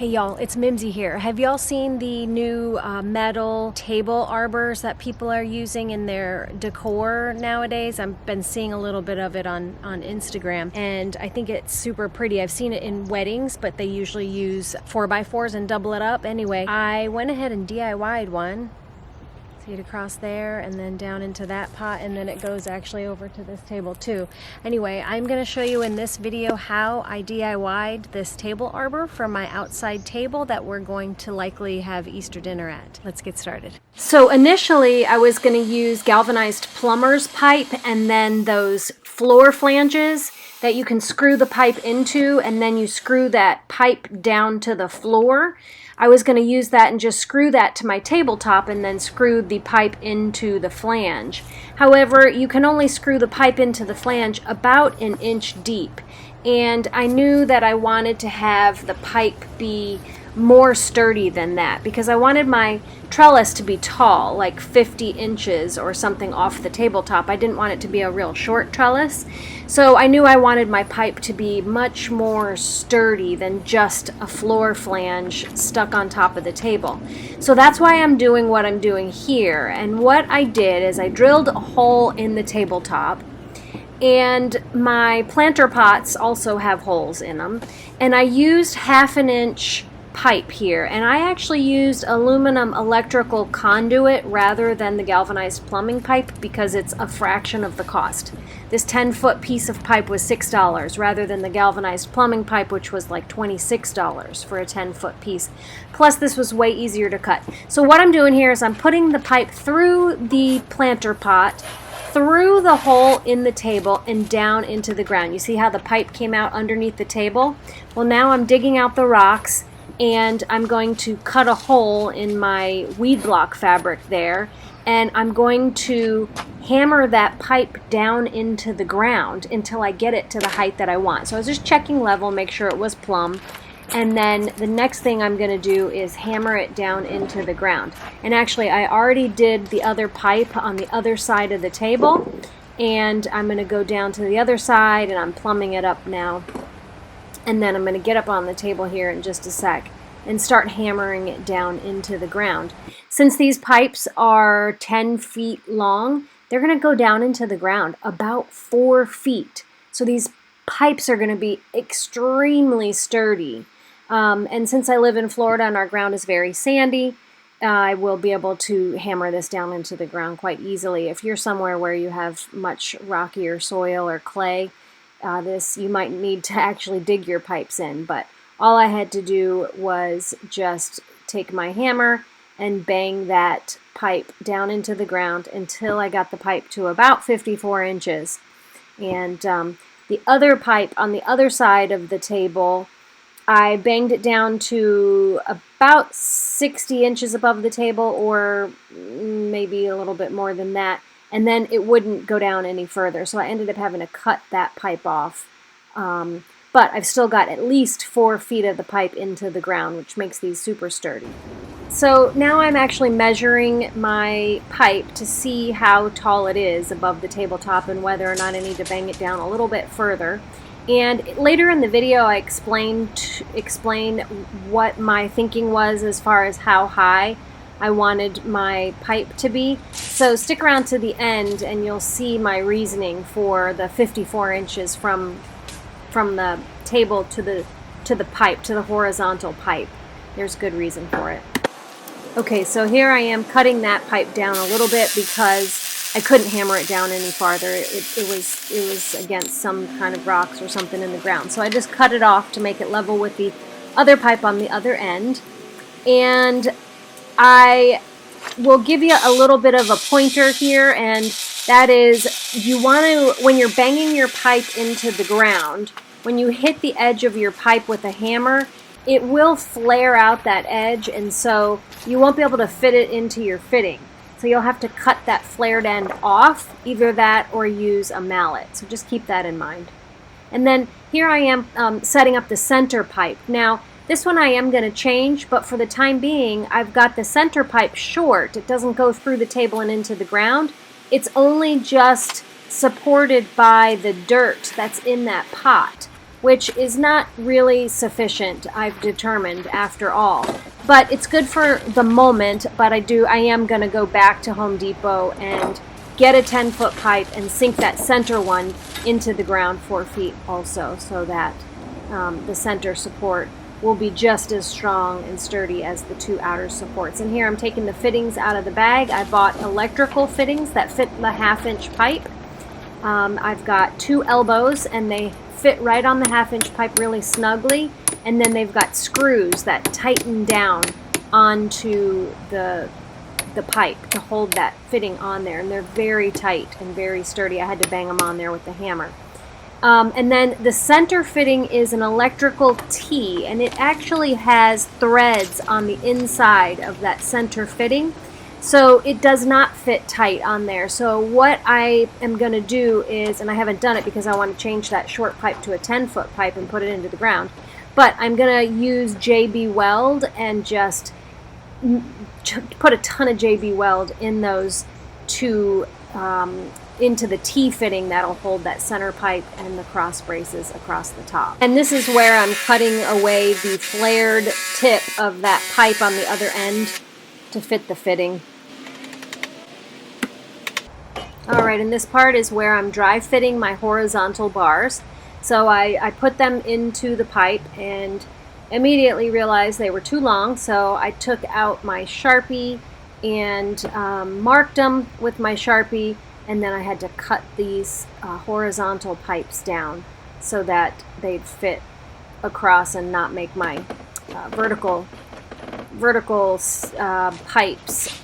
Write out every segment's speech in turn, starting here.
Hey y'all, it's Mimsy here. Have y'all seen the new metal table arbors that people are using in their decor nowadays? I've been seeing a little bit of it on Instagram, and I think it's super pretty. I've seen it in weddings, but they usually use 4x4s and double it up. Anyway, I went ahead and DIY'd one. See it across there and then down into that pot, and then it goes actually over to this table too. Anyway, I'm going to show you in this video how I DIY'd this table arbor for my outside table that we're going to likely have Easter dinner at. Let's get started. So initially I was going to use galvanized plumber's pipe and then those floor flanges that you can screw the pipe into, and then you screw that pipe down to the floor. I was going to use that and just screw that to my tabletop and then screw the pipe into the flange. However, you can only screw the pipe into the flange about 1 inch deep. And I knew that I wanted to have the pipe be more sturdy than that because I wanted my trellis to be tall, like 50 inches or something off the tabletop. I didn't want it to be a real short trellis. So I knew I wanted my pipe to be much more sturdy than just a floor flange stuck on top of the table. So that's why I'm doing what I'm doing here. And what I did is I drilled a hole in the tabletop, and my planter pots also have holes in them. And I used 1/2 inch pipe here, and I actually used aluminum electrical conduit rather than the galvanized plumbing pipe because it's a fraction of the cost. This 10-foot piece of pipe was $6 rather than the galvanized plumbing pipe, which was like $26 for a 10-foot piece. Plus this was way easier to cut. So what I'm doing here is I'm putting the pipe through the planter pot, through the hole in the table, and down into the ground. You see how the pipe came out underneath the table? Well, now I'm digging out the rocks, and I'm going to cut a hole in my weed block fabric there, and I'm going to hammer that pipe down into the ground until I get it to the height that I want. So I was just checking level, make sure it was plumb, and then the next thing I'm going to do is hammer it down into the ground. And actually I already did the other pipe on the other side of the table, and I'm going to go down to the other side and I'm plumbing it up now. And then I'm going to get up on the table here in just a sec and start hammering it down into the ground. Since these pipes are 10 feet long, they're going to go down into the ground about 4 feet. So these pipes are going to be extremely sturdy. And since I live in Florida and our ground is very sandy, I will be able to hammer this down into the ground quite easily. If you're somewhere where you have much rockier soil or clay, you might need to actually dig your pipes in, but all I had to do was just take my hammer and bang that pipe down into the ground until I got the pipe to about 54 inches. And the other pipe on the other side of the table, I banged it down to about 60 inches above the table, or maybe a little bit more than that. And then it wouldn't go down any further, so I ended up having to cut that pipe off. But I've still got at least 4 feet of the pipe into the ground, which makes these super sturdy. So now I'm actually measuring my pipe to see how tall it is above the tabletop and whether or not I need to bang it down a little bit further. And later in the video I explain what my thinking was as far as how high I wanted my pipe to be. So stick around to the end and you'll see my reasoning for the 54 inches from the table to the pipe, to the horizontal pipe. There's good reason for it. Okay, so here I am cutting that pipe down a little bit because I couldn't hammer it down any farther. It was against some kind of rocks or something in the ground. So I just cut it off to make it level with the other pipe on the other end. And I will give you a little bit of a pointer here, and that is, you want to, when you're banging your pipe into the ground, when you hit the edge of your pipe with a hammer, it will flare out that edge, and so you won't be able to fit it into your fitting. So you'll have to cut that flared end off, either that or use a mallet. So just keep that in mind. And then here I am setting up the center pipe. Now, this one I am going to change, but for the time being, I've got the center pipe short. It doesn't go through the table and into the ground. It's only just supported by the dirt that's in that pot. which is not really sufficient, I've determined after all. But it's good for the moment, but I am going to go back to Home Depot and get a 10-foot pipe and sink that center one into the ground 4 feet also, so that the center support will be just as strong and sturdy as the 2 outer supports. And here I'm taking the fittings out of the bag. I bought electrical fittings that fit the 1/2-inch pipe. I've got 2 elbows, and they fit right on the 1/2-inch pipe really snugly. And then they've got screws that tighten down onto the pipe to hold that fitting on there. And they're very tight and very sturdy. I had to bang them on there with the hammer. And then the center fitting is an electrical T, and it actually has threads on the inside of that center fitting. So it does not fit tight on there. So what I am going to do is, and I haven't done it because I want to change that short pipe to a 10-foot pipe and put it into the ground, but I'm going to use JB Weld and just put a ton of JB Weld in those 2 into the T fitting that'll hold that center pipe and the cross braces across the top. And this is where I'm cutting away the flared tip of that pipe on the other end to fit the fitting. Alright, and this part is where I'm dry fitting my horizontal bars. So I put them into the pipe and immediately realized they were too long, so I took out my Sharpie and marked them with my Sharpie, and then I had to cut these horizontal pipes down so that they'd fit across and not make my vertical pipes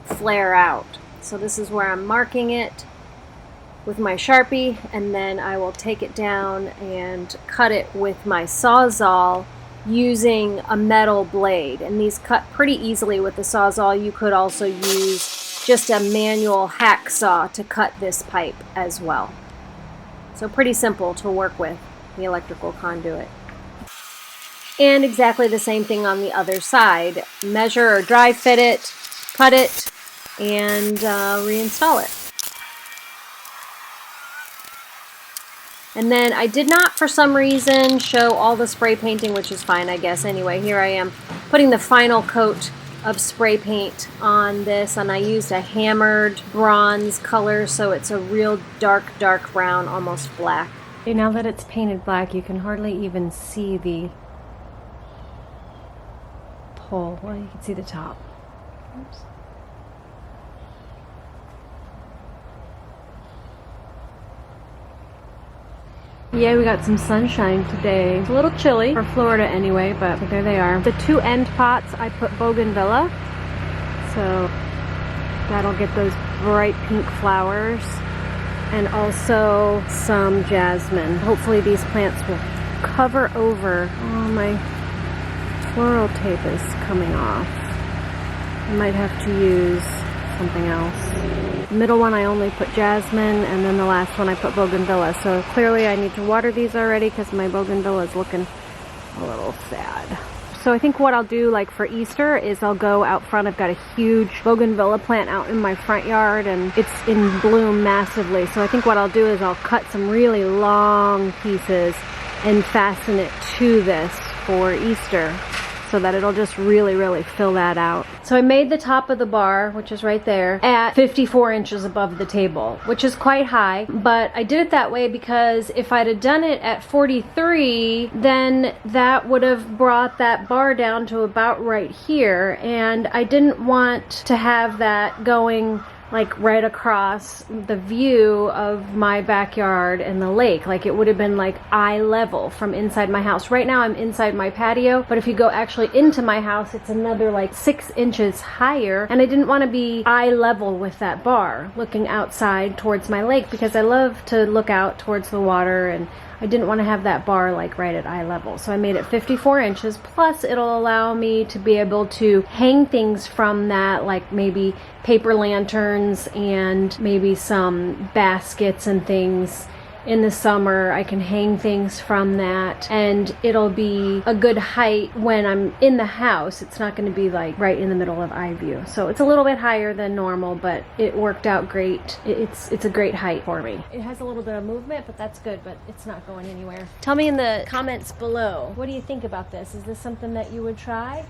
flare out. So this is where I'm marking it with my Sharpie, and then I will take it down and cut it with my Sawzall using a metal blade. And these cut pretty easily with the Sawzall. You could also use just a manual hacksaw to cut this pipe as well. So pretty simple to work with, the electrical conduit. And exactly the same thing on the other side. Measure or dry fit it, cut it, and reinstall it. And then I did not, for some reason, show all the spray painting, which is fine, I guess. Anyway, here I am putting the final coat of spray paint on this, and I used a hammered bronze color, so it's a real dark brown, almost black. Okay, now that it's painted black, you can hardly even see the pole. Well, you can see the top. Oops. Yeah, we got some sunshine today. It's a little chilly for Florida anyway, but there they are. The 2 end pots, I put bougainvillea, so that'll get those bright pink flowers, and also some jasmine. Hopefully these plants will cover over. Oh, my floral tape is coming off. I might have to use something else. The middle one I only put jasmine, and then the last one I put bougainvillea. So clearly I need to water these already because my bougainvillea is looking a little sad. So I think what I'll do, like for Easter, is I'll go out front. I've got a huge bougainvillea plant out in my front yard, and it's in bloom massively. So I think what I'll do is I'll cut some really long pieces and fasten it to this for Easter, so that it'll just really fill that out. So I made the top of the bar, which is right there, at 54 inches above the table, which is quite high, but I did it that way because if I'd have done it at 43, then that would have brought that bar down to about right here, and I didn't want to have that going like right across the view of my backyard and the lake. Like it would have been like eye level from inside my house. Right now I'm inside my patio, but if you go actually into my house, it's another like 6 inches higher, and I didn't want to be eye level with that bar looking outside towards my lake because I love to look out towards the water, and I didn't want to have that bar like right at eye level. So I made it 54 inches, plus it'll allow me to be able to hang things from that, like maybe paper lanterns and maybe some baskets and things in the summer. I can hang things from that, and it'll be a good height when I'm in the house. It's not going to be like right in the middle of eye view. So it's a little bit higher than normal, but it worked out great. It's a great height for me. It has a little bit of movement, but that's good, but it's not going anywhere. Tell me in the comments below, what do you think about this? Is this something that you would try?